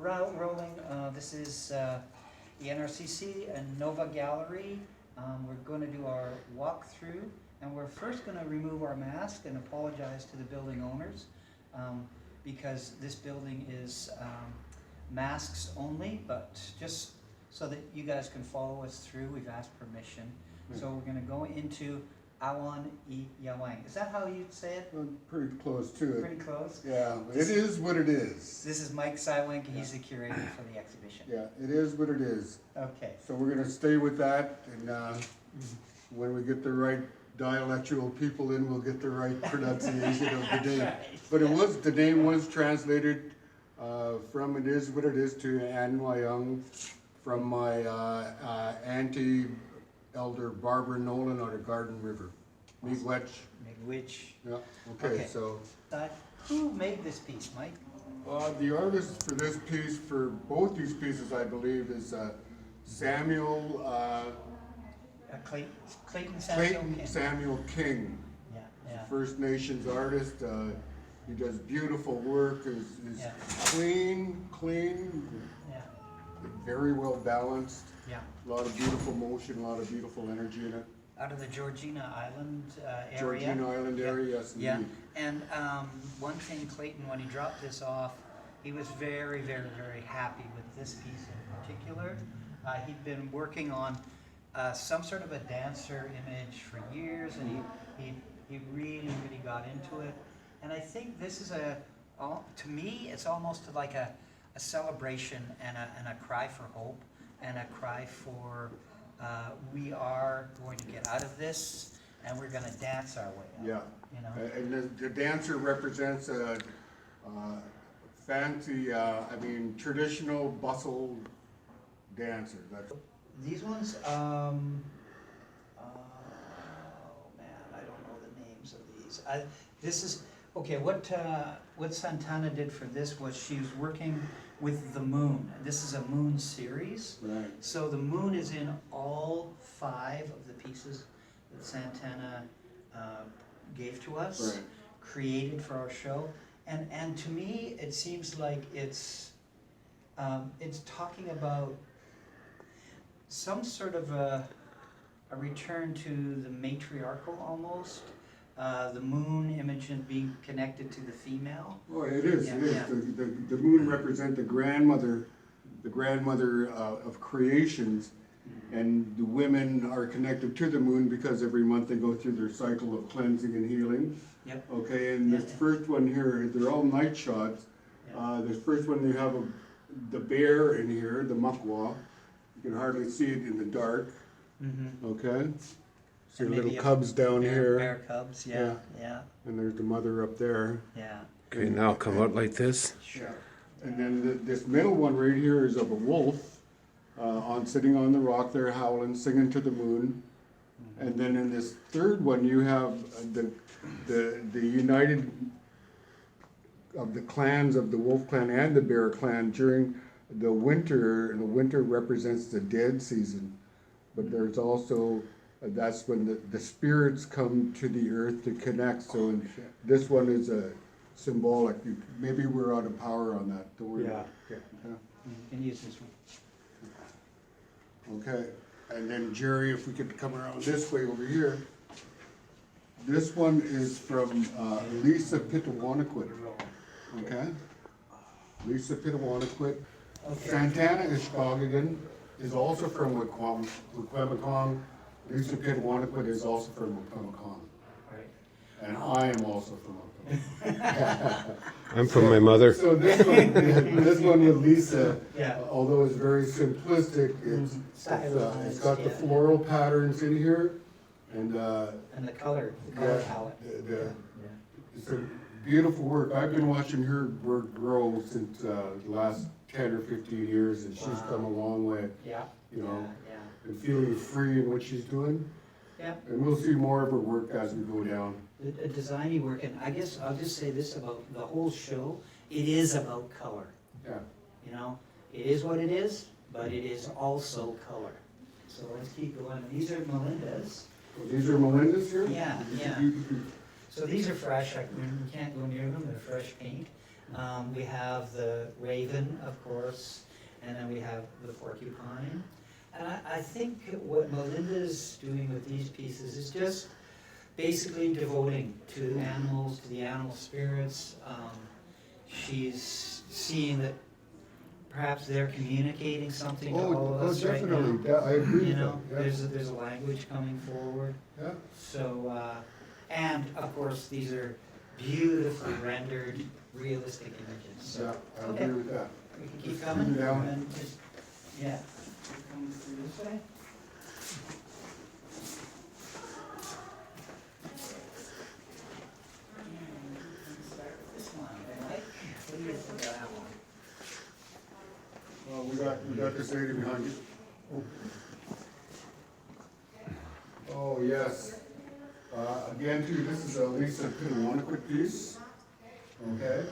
rolling. This is the NRCC and Nova Gallery. We're going to do our walkthrough, and we're first going to remove our mask and apologize to the building owners because this building is masks only, but just so that you guys can follow us through, we've asked permission. So we're going to go into Aawan Walkthrough. Is that how you'd say it? Well, pretty close to it. Pretty close? Yeah, it is what it is. This is Mike Saiwank, he's the curator for the exhibition. Yeah, it is what it is. Okay. So we're going to stay with that, and when we get the right dialectual people in, we'll get the right pronunciation of the name. Right. But it was, the name was translated from It Is What It Is to Aawan Walkthrough from my auntie, Elder Barbara Nolan out of Garden River. Miigwech. Miigwech. Yeah, okay, so. Who made this piece, Mike? The artist for this piece, for both these pieces, I believe, is Samuel, Clayton Samuel King. Samuel King. Yeah, yeah. First Nations artist. He does beautiful work. Is Yeah. clean, Yeah, very well balanced. yeah. A lot of beautiful motion, a lot of beautiful energy in it. Out of the Georgina Island area. Georgina Island area, yes, Yeah, indeed. and one thing, Clayton, when he dropped this off, he was very, very, very happy with this piece in particular. He'd been working on some sort of a dancer image for years, and he really, really got into it. And I think this is to me, it's almost like a celebration and a cry for hope and a cry for we are going to get out of this and we're going to dance our way out. Yeah. You know? And the dancer represents a fancy, traditional bustle dancer. That's These ones, oh man, I don't know the names of these. This is, okay, what Santana did for this was she was working with the moon. This is a moon series. right. So the moon is in all 5 of the pieces that Santana gave to us, Right. created for our show. And to me, it seems like it's talking about some sort of a return to the matriarchal almost. The moon image and being connected to the female. Oh, it is, Yeah, it is. yeah. The moon represents the grandmother of creations, and the women are connected to the moon because every month they go through their cycle of cleansing and healing. Yep. Okay, and this Yeah. first one here, they're all night shots. Yeah. This first one, you have the bear in here, the mukwa. You can hardly see it in the dark. Mm-hmm. Okay. See And little maybe a cubs down here, Bear cubs, yeah, yeah, and there's the mother up there. yeah. Okay, now come out like this. Sure. And then this middle one right here is of a wolf, sitting on the rock there, howling, singing to the moon. And then in this third one, you have the united of the clans of the wolf clan and the bear clan during the winter. The winter represents the dead season, but there's also that's when the spirits come to the earth to connect. So this one is a symbolic. Maybe we're out of power on that. Don't worry about it. You can use this one. Okay, and then Jerry, if we could come around this way over here. This one is from Lisa Pitawanakwit. Okay, Lisa Pitawanakwit. Okay. Santana Ishpagagan is also from Wikwemikong. Lisa Pitawanakwit is also from Wikwemikong. Right. And I am also from Wikwemikong. I'm from my mother. So this one with Lisa, Yeah. although it's very simplistic, it's got the Yeah. floral patterns in here, and And the color yeah, palette. it's a beautiful work. I've been watching her work grow since the last 10 or 15 years, and she's Wow. come a long way, Yeah. you know, Yeah, and feeling free in what she's doing. yeah. And we'll see more of her work as we go down. The designy work, and I guess I'll just say this about the whole show, it is about color. Yeah. You know, it is what it is, but it is also color. So let's keep going. These are Melinda's. Well, these are Melinda's here? Yeah, yeah. So these are fresh. We can't go near them. They're fresh paint. We have the raven, of course, and then we have the porcupine. And I think what Melinda's doing with these pieces is just basically devoting to animals, to the animal spirits. She's seeing that perhaps they're communicating something to all of us right now. definitely, yeah, I agree You with know, that, yeah. there's a language coming forward. Yeah, So, and of course, these are beautifully rendered, realistic images. So yeah, I Okay. agree with that. we can keep coming down. and just, yeah, keep coming through this way. And start with this one, Mike. What do you think of that one? Well, we got this lady behind you. Oh, yes. Again, too, this is a Lisa Pittawanakwit piece, okay?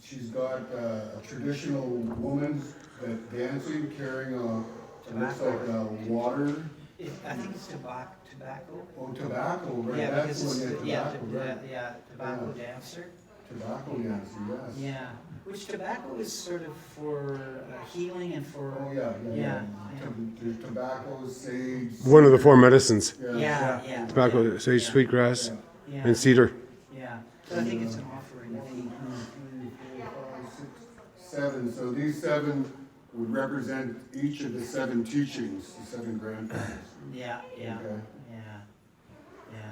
She's got a traditional woman that's dancing, carrying looks like water. I think it's tobacco. Oh, tobacco, right? Yeah, That's because one, it's, yeah, yeah, tobacco, right? yeah, tobacco Yeah. dancer. Tobacco dancer, yes. Yeah, which tobacco is sort of for healing and for. Oh, yeah. Yeah. There's tobacco, sage. One of the four medicines. Yeah. Tobacco, sage, Yeah. sweetgrass, Yeah, and cedar. yeah. So I think it's an offering of healing. 1, 2, 3, 4, 5, 6, 7. So these 7 would represent each of the 7 teachings, the 7 grandfathers. Yeah. Okay.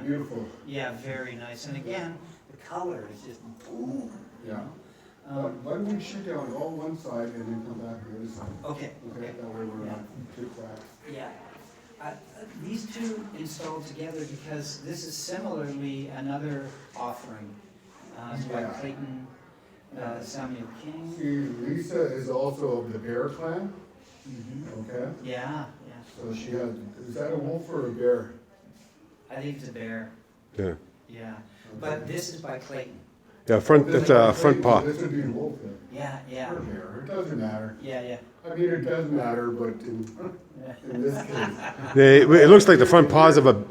Beautiful. Beautiful. Yeah, very nice. And again, the color is just boom. You Yeah. know? Why don't we shoot down all one side and then come back to the other side? Okay. Okay, that way we're not too flat. Yeah. These two installed together because this is similarly another offering. It's by Yeah. Clayton Samuel King. See, Lisa is also of the Bear clan, okay? Yeah. So she has, is that a wolf or a bear? I think it's a bear. Yeah. Yeah. But this is by Clayton. Yeah, front, that's a front paw. This would be a wolf then. Yeah. Or a bear, it doesn't matter. Yeah. I mean, it does matter, but in this case, It looks like the front paws of a,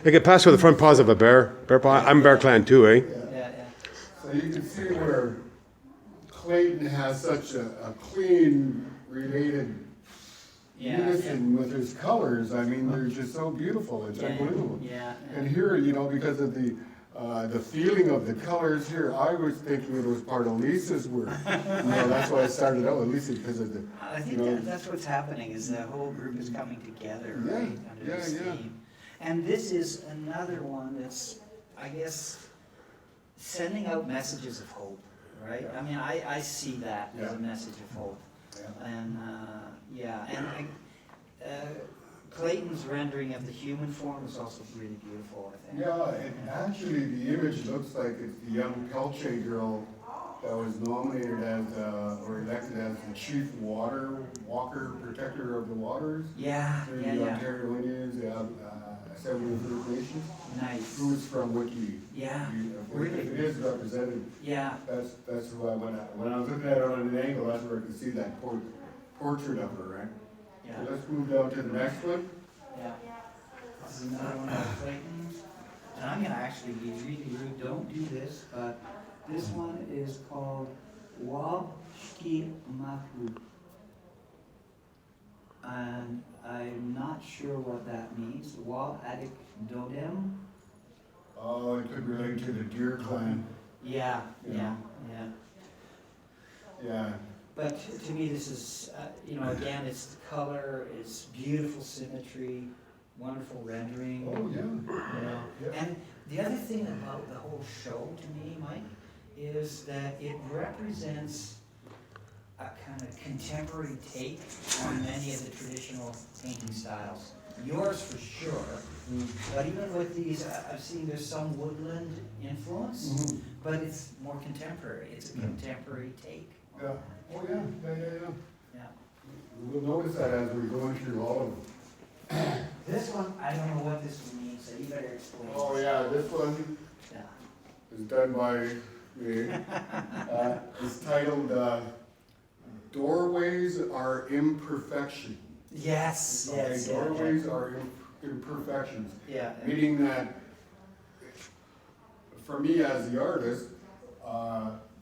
it could pass for the front paws of a bear. Bear paw, I'm Bear Clan too, eh? Yeah. so you can see where Clayton has such a clean, related unison with his colors. I mean, they're just so beautiful, it's unbelievable. Yeah. And here, you know, because of the feeling of the colors here, I was thinking it was part of Lisa's work. That's why I started out with Lisa, because of the, I think that's what's happening, is the whole group is coming together, Yeah, right, under this yeah. theme. And this is another one that's, I guess, sending out messages of hope, right? I mean, I see that as a message of hope. Yeah. And, Clayton's rendering of the human form is also really beautiful, I think. Yeah, and actually the image looks like it's the young Pelche girl that was nominated as, or elected as the chief walker, protector of the waters. Yeah. The Ontario Indians, the 70 First Nations. Nice. Who's from Wiki. Yeah, If really. it is represented, Yeah, that's who I went at. When I was looking at it on an angle, that's where I could see that portrait of her, right? yeah. So let's move down to the next one. Yeah. This is another one by Clayton. And I'm gonna actually be really rude, don't do this, but this one is called Wabshki Mahu. And I'm not sure what that means. Wab Adik Dodem? Oh, it could relate to the Deer Clan. Yeah. Yeah. But to me, this is, again, it's the color, it's beautiful symmetry, wonderful rendering. Oh, yeah. Yeah. And the other thing about the whole show to me, Mike, is that it represents a kind of contemporary take on many of the traditional painting styles. Yours for sure, but even with these, I've seen there's some woodland influence, but it's more contemporary. It's a contemporary take. Yeah. Oh, yeah. Yeah. We'll notice that as we're going through all of them. This one, I don't know what this one means, so you better explain. Oh, yeah, this one Yeah. is done by me. It's titled, Doorways Are Imperfection. Yes. Doorways are imperfections. Yeah. Meaning that, for me as the artist,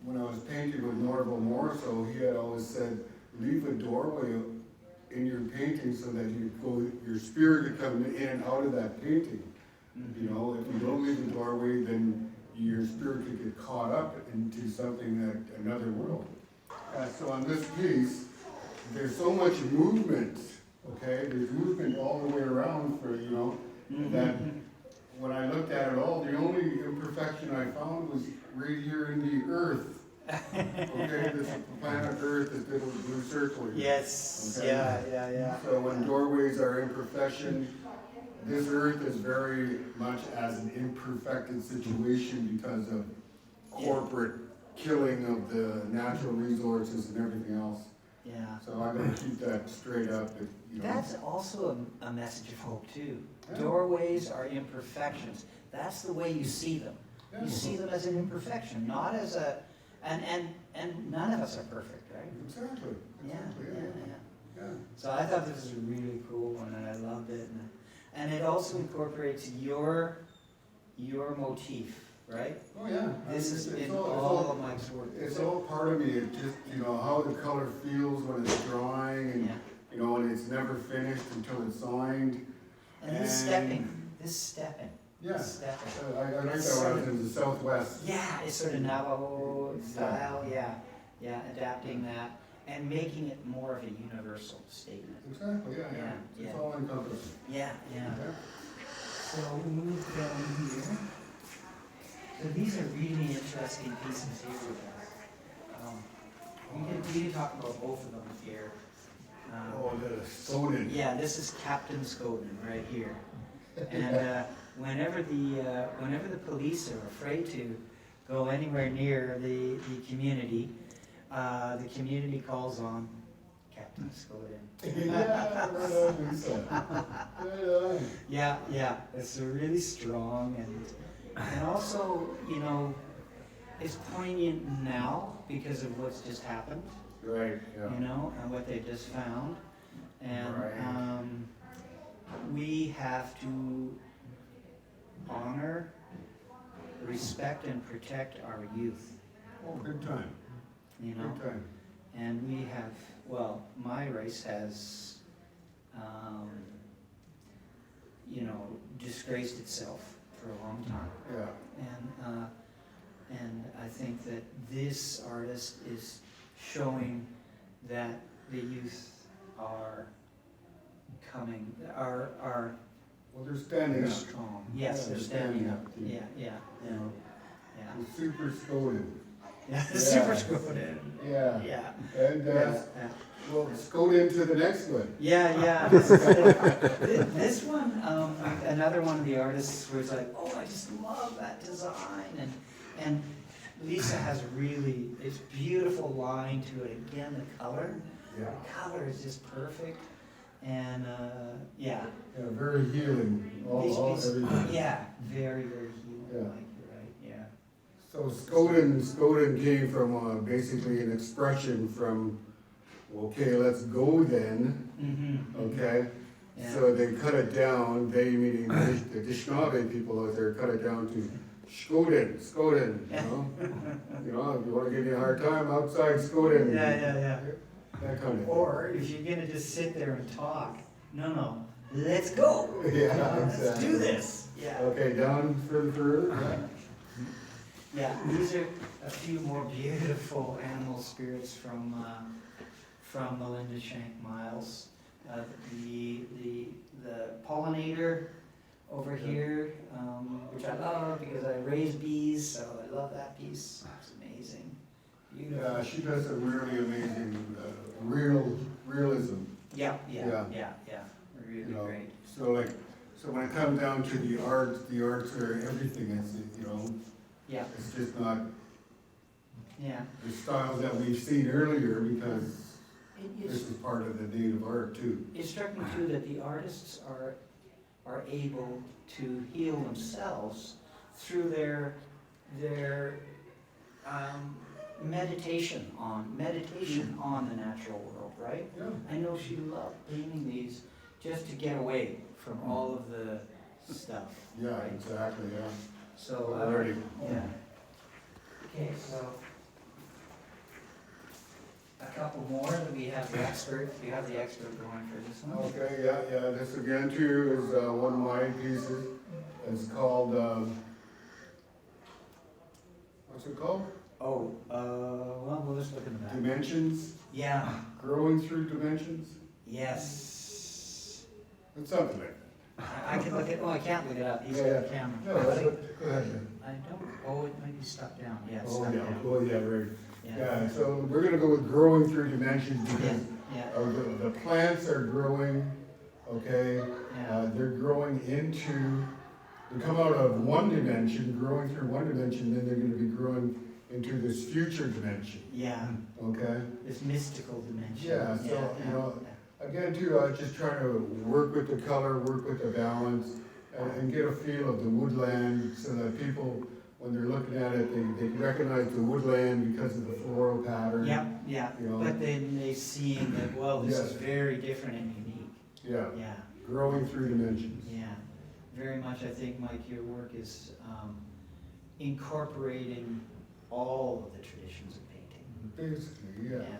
when I was painting with Norval Morrisseau, he had always said, leave a doorway in your painting so that your spirit could come in and out of that painting. You know, if you don't leave a doorway, then your spirit could get caught up into something that, another world. So on this piece, there's so much movement, okay? There's movement all the way around for, you know, that when I looked at it all, the only imperfection I found was right here in the earth. Okay, this planet Earth, this little blue circle here. Yes, Okay? yeah. So when doorways are imperfection, this earth is very much as an imperfected situation because of corporate killing of the natural resources and everything else. Yeah. So I'm gonna keep that straight up, you know. That's also a message of hope too. Yeah. Doorways are imperfections. That's the way you see them. Yeah. You see them as an imperfection, not as a, and none of us are perfect, right? Exactly. Yeah. Yeah. So I thought this was a really cool one, and I loved it. And it also incorporates your motif, right? Oh, yeah. This is It's in all- all of Mike's work. It's all part of me, it just, you know, how the color feels when it's drying and, Yeah. you know, and it's never finished until it's signed. And this stepping. Yeah, Stepping. I like that when I was in the Southwest. Yeah, it's sort of Navajo style, yeah, adapting that and making it more of a universal statement. Exactly, yeah. Yeah. It's all encompassing. Yeah. Yeah. So we move down here. So these are really interesting pieces here with us. We can talk about both of them here. Oh, the Soden. Yeah, this is Captain Skoden right here. And whenever the police are afraid to go anywhere near the community calls on Captain Skoden. Yeah, right on, Lisa. Right on. Yeah, it's really strong and also, you know, it's poignant now because of what's just happened, Right, yeah. you know, and what they just found. And Right. We have to honor, respect, and protect our youth, Oh, big time, you know? big time. And we have, well, my race has, you know, disgraced itself for a long time. Yeah, And I think that this artist is showing that the youth are coming, are well, they're standing up. strong. Yes, Yeah, they're they're standing standing up. up. Yeah. The super Skoden. Yeah, Yeah. super Skoden. Yeah. Yeah. And, Yeah. well, let's go into the next one. Yeah. This one, another one of the artists was like, oh, I just love that design. And Lisa has really, it's beautiful line to it. Again, the color. Yeah. The color is just perfect. And, yeah. Yeah, very healing, all everything. Yeah, very, very healing, Yeah. like you're right, yeah. So Skoden came from basically an expression from, okay, let's go then, okay? Yeah. So they cut it down, they meaning the Anishinaabe people out there cut it down to Skoden, you know? You know, if you wanna give me a hard time, outside Skoden. Yeah. That kind of thing. Or if you're gonna just sit there and talk, no, let's go. Yeah, Let's exactly. do this. Yeah. Okay, down further, yeah. Yeah, these are a few more beautiful animal spirits from Melinda Shank Miles. The pollinator over here, which I love because I raise bees, so I love that piece. It's amazing. Beautiful. Yeah, she does some really amazing, realism. Yeah. You Really know, great. So when it comes down to the arts are everything, it's, you know, Yeah. it's just not Yeah. the styles that we've seen earlier because It this is. is part of the native art too. It struck me too that the artists are able to heal themselves through their meditation on the natural world, right? Yeah. I know she loved painting these just to get away from all of the stuff. Yeah, right? exactly, yeah. So, Alrighty. yeah. Okay, so a couple more that we have the expert, you have the expert going for this one. Okay, yeah, this again too is one of my pieces. It's called, what's it called? Oh, well, we'll just look in the back. Dimensions, Yeah, growing through dimensions? yes. It's something like I can look at, I can't look it up, he's got Yeah, a camera. that. No, go ahead. I don't, it might be stuck down, yeah, it's Oh, stuck yeah, down. oh, yeah, right. Yeah, Yeah, so we're gonna go with growing through dimensions because yeah, the plants are growing, okay? yeah, They're growing into, they come out of one dimension, growing through one dimension, then they're gonna be growing into this future dimension, yeah, okay? this mystical dimension. Yeah, so, you know, again too, just trying to work with the color, work with the balance, and get a feel of the woodland so that people, when they're looking at it, they recognize the woodland because of the floral pattern. Yeah, yeah, You know? but then they seeing that, well, this is Yes. very different and unique. Yeah, Yeah, growing through dimensions. yeah, very much, I think, Mike, your work is incorporating all of the traditions of painting. Basically, Yeah, yeah,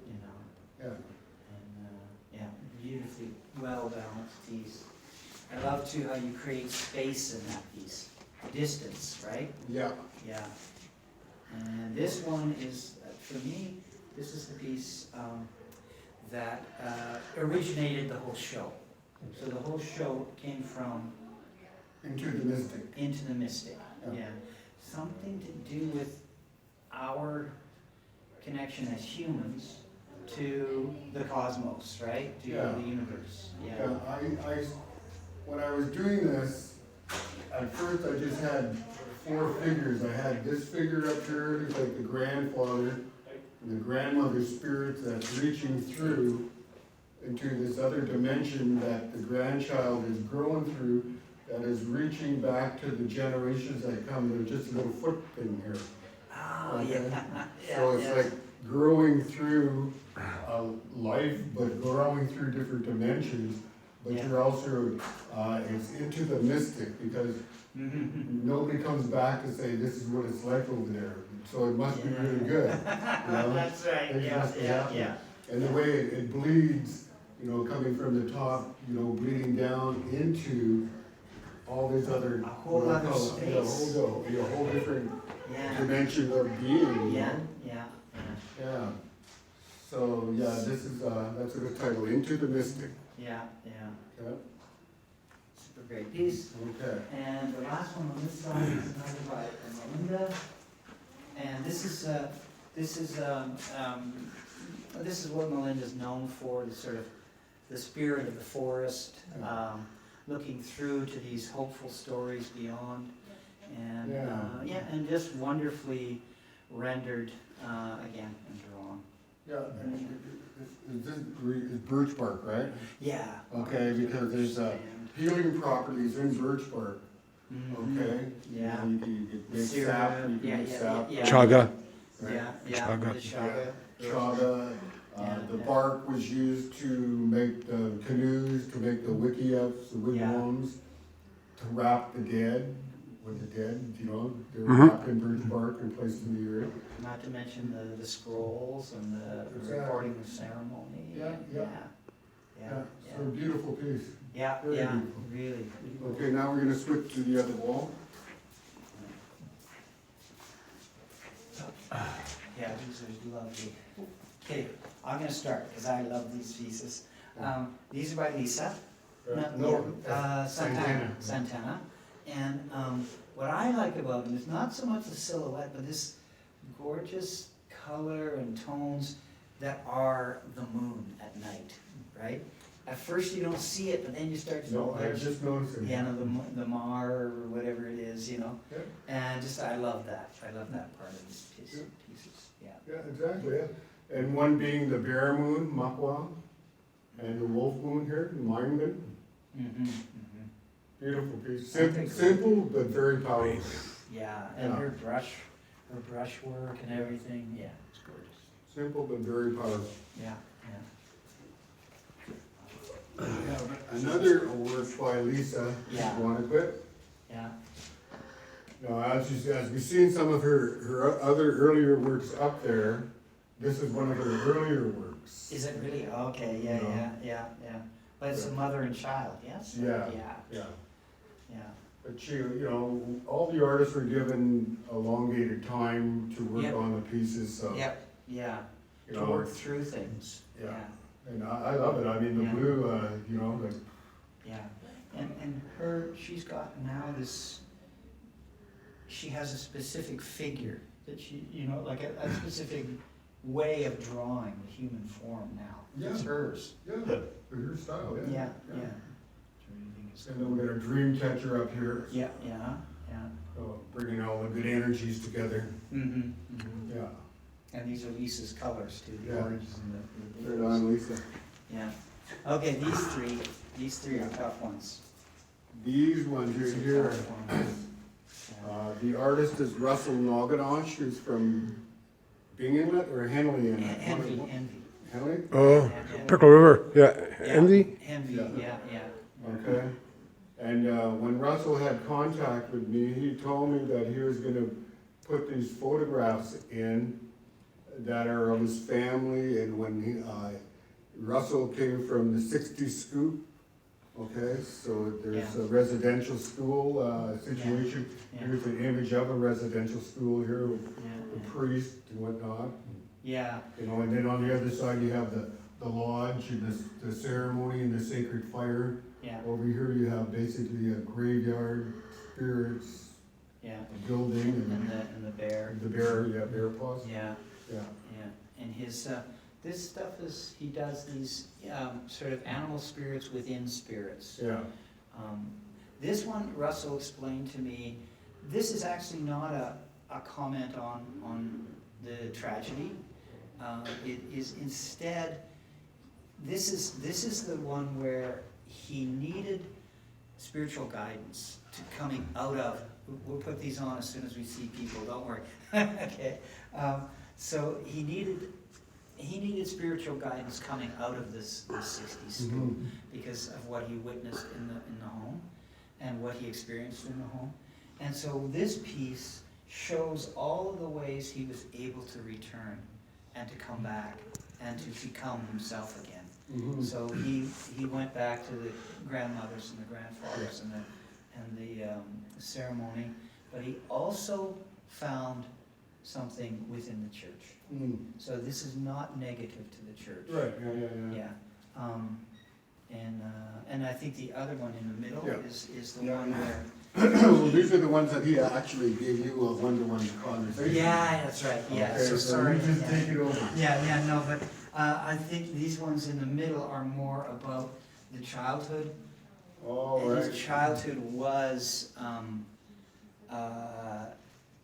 you know, yeah. and, yeah, beautifully well-balanced piece. I love too how you create space in that piece, distance, right? Yeah, Yeah. And this one is, for me, this is the piece that originated the whole show. So the whole show came from into the mystic. Into the Mystic, Yeah. yeah. Something to do with our connection as humans to the cosmos, right? To Yeah. the universe, Yeah, yeah. when I was doing this, at first I just had 4 figures. I had this figure up here, who's like the grandfather, and the grandmother's spirit that's reaching through into this other dimension that the grandchild is growing through, that is reaching back to the generations that come. There's just a little foot thing here. Oh, Okay. yeah. So it's like growing through life, but growing through different dimensions. But Yeah. you're also, it's into the mystic, because nobody comes back to say, this is what it's like over there. So it must be really good. You know? That's right, Things yeah, must be yeah, happening. yeah. And the way it bleeds, you know, coming from the top, you know, bleeding down into all these other. A whole what I other call it, space. A whole different Yeah, dimension of being, you yeah, know? yeah, Yeah. So, yeah, this is, that's a good title, Into the Mystic. yeah, yeah. Okay. Super great piece. Okay. And the last one on this side is another by Melinda. And this is what Melinda's known for, the sort of the spirit of the forest, looking through to these hopeful stories beyond. And and just wonderfully rendered again and drawn. Yeah, is birch bark, right? Yeah. Okay, because there's healing properties in birch bark, okay? Yeah. You can make Syrup, sap, you can yeah, make yeah, sap. yeah. Chaga. right? Yeah, Chaga. the chaga. Chaga, Yeah, the yeah. bark was used to make the canoes, to make the wickiups, the wigwams, to wrap the dead, with the dead, you know, they were Mhm. wrapped in birch bark and placed in the earth. Not to mention the scrolls and the Exactly. recording of ceremony. Yeah, yeah. Yeah, So a beautiful piece. yeah, Very yeah, beautiful. really. Okay, now we're gonna switch to the other wall. Yeah, these are lovely. Okay, I'm gonna start, because I love these pieces. These are by Lisa. Santana. Santana. And what I like about them is not so much the silhouette, but this gorgeous color and tones that are the moon at night, right? At first you don't see it, but then you start to No, I there's, just noticed it. yeah, the mar or whatever it is, you know? Yeah. And just, I love that. I love that part of these pieces, yeah. Yeah, exactly, yeah. And one being the bear moon, Makwa, and the wolf moon here, Lyman. Mm-hmm, Beautiful piece. Okay, cool. Simple, but very powerful. Yeah, and Yeah. her brush work and everything, yeah, it's gorgeous. Simple, but very powerful. Yeah, Yeah, another work by Lisa, Yeah. you want to quit? yeah. Now, as we've seen some of her other earlier works up there, This is one of her earlier works. Is it really? Okay, yeah, No. yeah. But it's a mother and child, yes? Yeah. Yeah. But all the artists were given elongated time to work Yep. on the pieces, so. Yep, yeah, You to know, work through things, Yeah. yeah, And I love it, I mean, the Yeah. blue, like, yeah. And she's got now this, she has a specific figure that she, like a specific way of drawing the human form now. It's Yeah. hers. yeah, her style, yeah. Yeah. And then we got a dream catcher up here, Yeah. bringing all the good energies together, Mm-hmm. yeah. And these are Lisa's colors too, the Yeah. oranges and the Right blues. on, Lisa. Yeah. Okay, these three are tough ones. These ones These right are here, tough ones. Yeah. the artist is Russell Noganosh, who's from Binghamton or Henley in it? Envy. Henley? Oh, Pickle River, yeah. Envy? Envy, Yeah. yeah. Okay. And when Russell had contact with me, he told me that he was gonna put these photographs in that are of his family, and when Russell came from the '60s scoop, okay, so there's a residential school situation. Yeah. Here's an image of a residential school here, with the Yeah. priest and whatnot. Yeah. And then on the other side, you have the lodge and the ceremony and the sacred fire. Yeah. Over here, you have basically a graveyard, spirits, Yeah. a building, And the bear. and the bear paws. Yeah. Yeah. Yeah. And his this stuff is, he does these sort of animal spirits within spirits. Yeah. This one, Russell explained to me, this is actually not a comment on the tragedy. It is instead, this is the one where he needed spiritual guidance to coming out of. We'll put these on as soon as we see people. Don't worry. Okay. So he needed spiritual guidance coming out of this 60s school because of what he witnessed in the home and what he experienced in the home. And so this piece shows all of the ways he was able to return and to come back and to become himself again. So he went back to the grandmothers and the grandfathers and the ceremony, but he also found something within the church. So this is not negative to the church. Right, yeah. Yeah. And I think the other one in the middle Yeah. is the one where. Well, these are the ones that he actually gave you a one-to-one conversation. Yeah, that's right. Yeah. Okay, So sorry. you just Yeah. take it over. Yeah, no, but I think these ones in the middle are more about the childhood. All And right. his childhood was,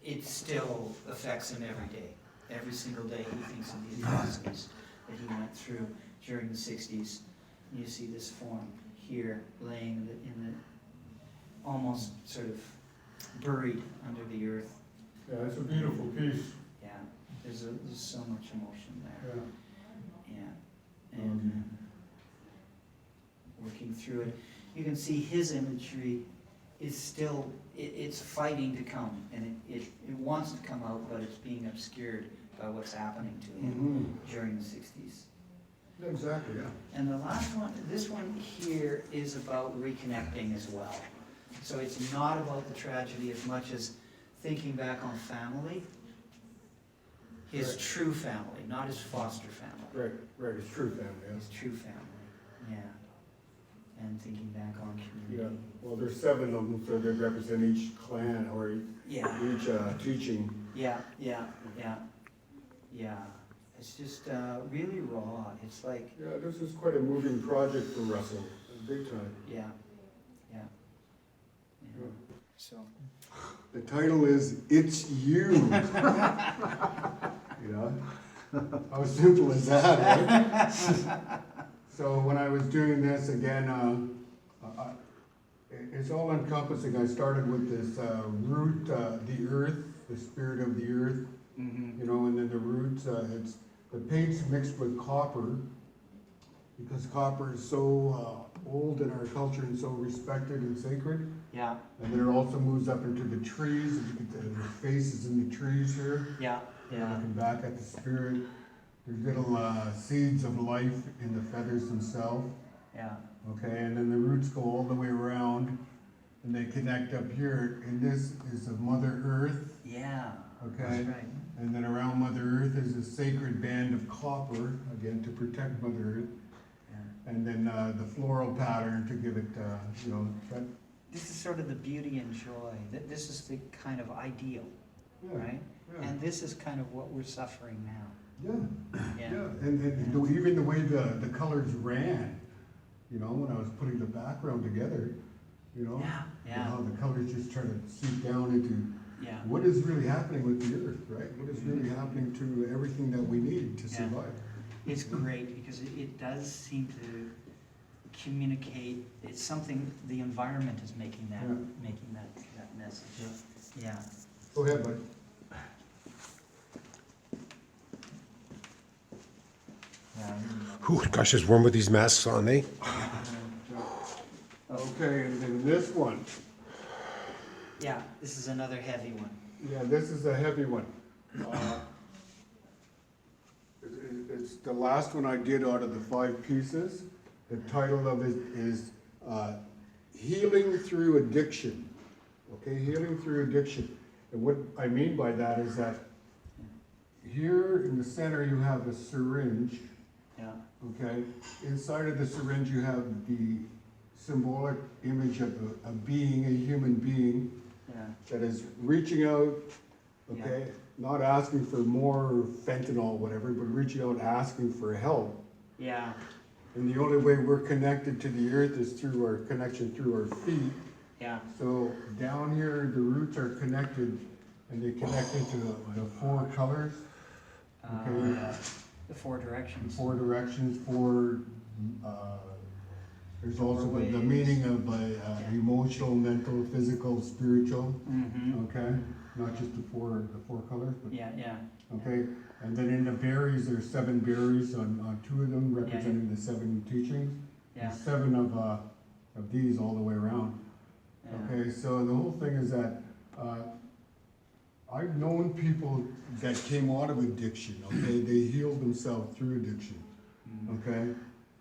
it still affects him every day. Every single day he thinks of the atrocities that he went through during the 60s. And you see this form here laying in the almost sort of buried under the earth. Yeah, it's a beautiful piece. Yeah, there's so much emotion there. Yeah. Yeah, and working through it, you can see his imagery is still, it's fighting to come, and it wants to come out, but it's being obscured by what's happening to him during the 60s. Exactly, yeah. And the last one, this one here is about reconnecting as well. So it's not about the tragedy as much as thinking back on family, his Right. true family, not his foster family. Right, it's true family, His yes. true family, yeah. And thinking back on Yeah, community. well, there's 7 of them, so they represent each clan or Yeah, each teaching. yeah. It's just really raw. It's like, Yeah, this is quite a moving project for Russell, big time. yeah. So, The title is It's You. You know, how simple is that, right? So when I was doing this again, it's all encompassing. I started with this root, the earth, the spirit of the earth, you know, and then the roots, it's the paint's mixed with copper because copper is so old in our culture and so respected and sacred. yeah. And then it also moves up into the trees, and you get the faces in the trees here. Yeah. Looking back at the spirit. There's little seeds of life in the feathers themselves, Yeah, okay, and then the roots go all the way around, and they connect up here, and this is of Mother Earth, yeah, okay? that's right. And then around Mother Earth is a sacred band of copper, again, to protect Mother Earth. Yeah. And then the floral pattern to give it, you know, that, This is sort of the beauty and joy, that this is the kind of ideal, yeah, right? yeah, And this is kind of what we're suffering now. yeah, Yeah. yeah. And even the way the colors ran, you know, when I was putting the background together, you know, Yeah, yeah, how the colors just try to seep down into yeah. what is really happening with the earth, right? What is really happening to everything that we need to Yeah. survive. It's great because it does seem to communicate, it's something, the environment is making that, Yeah. that message. Yeah. Go ahead, bud. Whew, gosh, it's warm with these masks on, eh? Okay, and then this one. Yeah, this is another heavy one. Yeah, this is a heavy one. It's the last one I did out of the 5 pieces. The title of it is Healing Through Addiction. Okay, Healing Through Addiction. And what I mean by that is that here in the center you have a syringe, Yeah, okay? Inside of the syringe you have the symbolic image of a being, a human being, yeah, that is reaching out, okay, not asking for more fentanyl, whatever, but reaching out, asking for help. yeah, And the only way we're connected to the earth is through our connection through our feet. yeah, So down here, the roots are connected, and they connect into the 4 colors, okay, the 4 directions. 4 directions, 4, there's also the ways. meaning of emotional, mental, physical, spiritual. Mm-hmm, Okay, not just the four colors, but, yeah, yeah, okay, and then in the berries, there's 7 berries on 2 of them representing the 7 teachings. yeah, There's 7 of these all the way around. yeah, Okay, so the whole thing is that, I've known people that came out of addiction, okay, they healed themselves through addiction, mm, okay?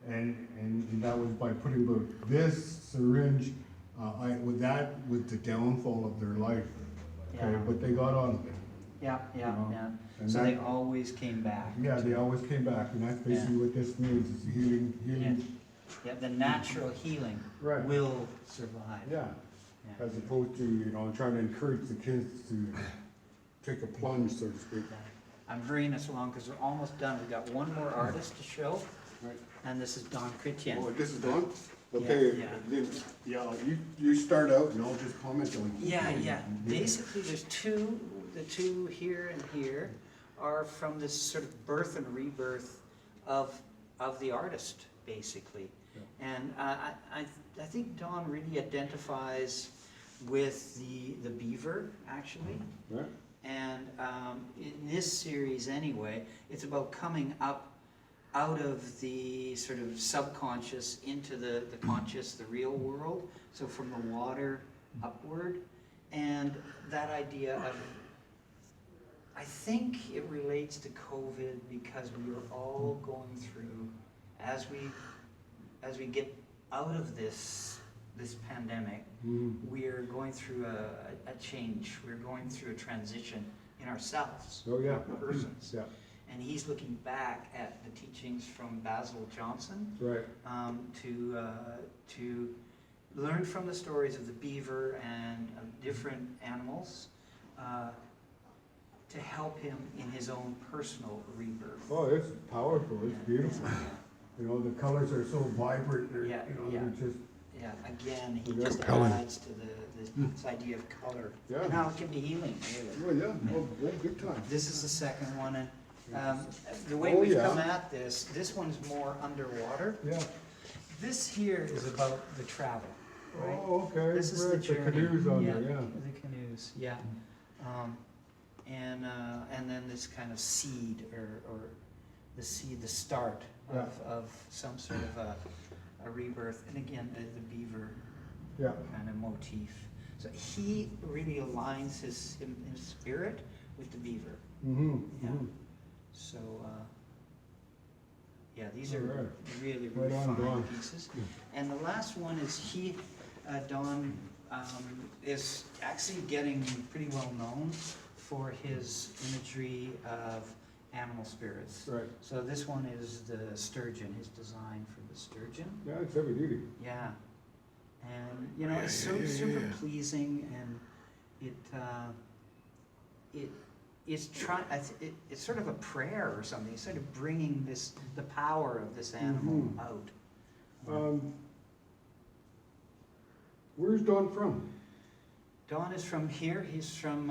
And that was by putting this syringe, with that was the downfall of their life, okay, yeah, but they got out of it. yeah, yeah, know, yeah. and So that- they always came back. Yeah, they always came back, and that's basically what this means, is healing, Yeah, the natural healing Right. will survive. yeah, Yeah. as opposed to, you know, trying to encourage the kids to take a plunge, so to speak. I'm hurrying us along because we're almost done. We've got one more artist to show, Right. and this is Don Chrétien. Oh, this is done? Okay, Yeah, then, yeah, you start out and I'll just comment on it. Yeah, yeah. Basically, there's the 2 here and here are from this sort of birth and rebirth of the artist, basically. And I think Don really identifies with the beaver, actually. Right. And in this series anyway, it's about coming up out of the sort of subconscious into the conscious, the real world. So from the water upward. And that idea of, I think it relates to COVID because we are all going through, as we get out of this pandemic, we are going through a change. We're going through a transition in ourselves, Oh, yeah. persons. Yeah, And he's looking back at the teachings from Basil Johnson right. to learn from the stories of the beaver and of different animals to help him in his own personal rebirth. Oh, it's powerful, it's beautiful. You know, the colors are so vibrant, they're, Yeah, you know, yeah. they're just, Yeah, again, he Yeah. just Compelling. adds to this idea of color Yeah. and how it can be healing, really. oh, yeah, oh, big time. This is the second one, and the way Oh, we've yeah. come at this one's more underwater. Yeah. This here is about the travel, right? Oh, okay, This is the right, the journey. canoes on there, yeah. The canoes, yeah. And then this kind of seed, or the seed, the start of some sort of a rebirth. And again, the beaver Yeah, kind of motif. So he really aligns his spirit with the beaver. mm-hmm, Yeah. mm-hmm. So Yeah, these are Alright. really, Right really on, fine Don. pieces. And the last one is Don is actually getting pretty well known for his imagery of animal spirits. Right. So this one is the sturgeon, his design for the sturgeon. Yeah, it's heavy duty. Yeah. And, you know, it's so super pleasing, and it's sort of a prayer or something. It's sort of bringing the power of this animal Mhm. out. Where's Don from? Don is from here. He's from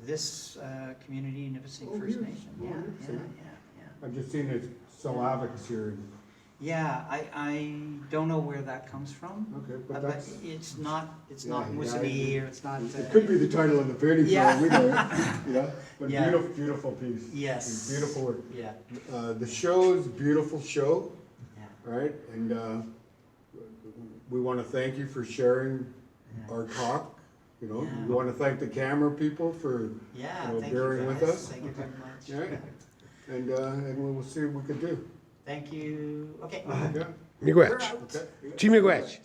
this community, Nipissing Oh, First yes. Nation. Oh, Yeah, Nipissing. yeah. I've just seen his Slavics here. Yeah, I don't know where that comes from. Okay, But but that's, it's not Yeah, yeah, Mussoorie, or it's not. it could be the title of the painting, for Yeah. all we know, yeah, but Yeah. beautiful, beautiful piece. Yes. Beautiful work. Yeah, The show is a beautiful show, yeah, right? And we want to thank you for sharing yeah. our talk, you know. Yeah. We want to thank the camera people for, Yeah, you know, thank you bearing with guys. us. Thank you very much. Yeah. and we will see what we can do. Thank you. Okay. Yeah, Miigwech. We're out. okay. Chi miigwech.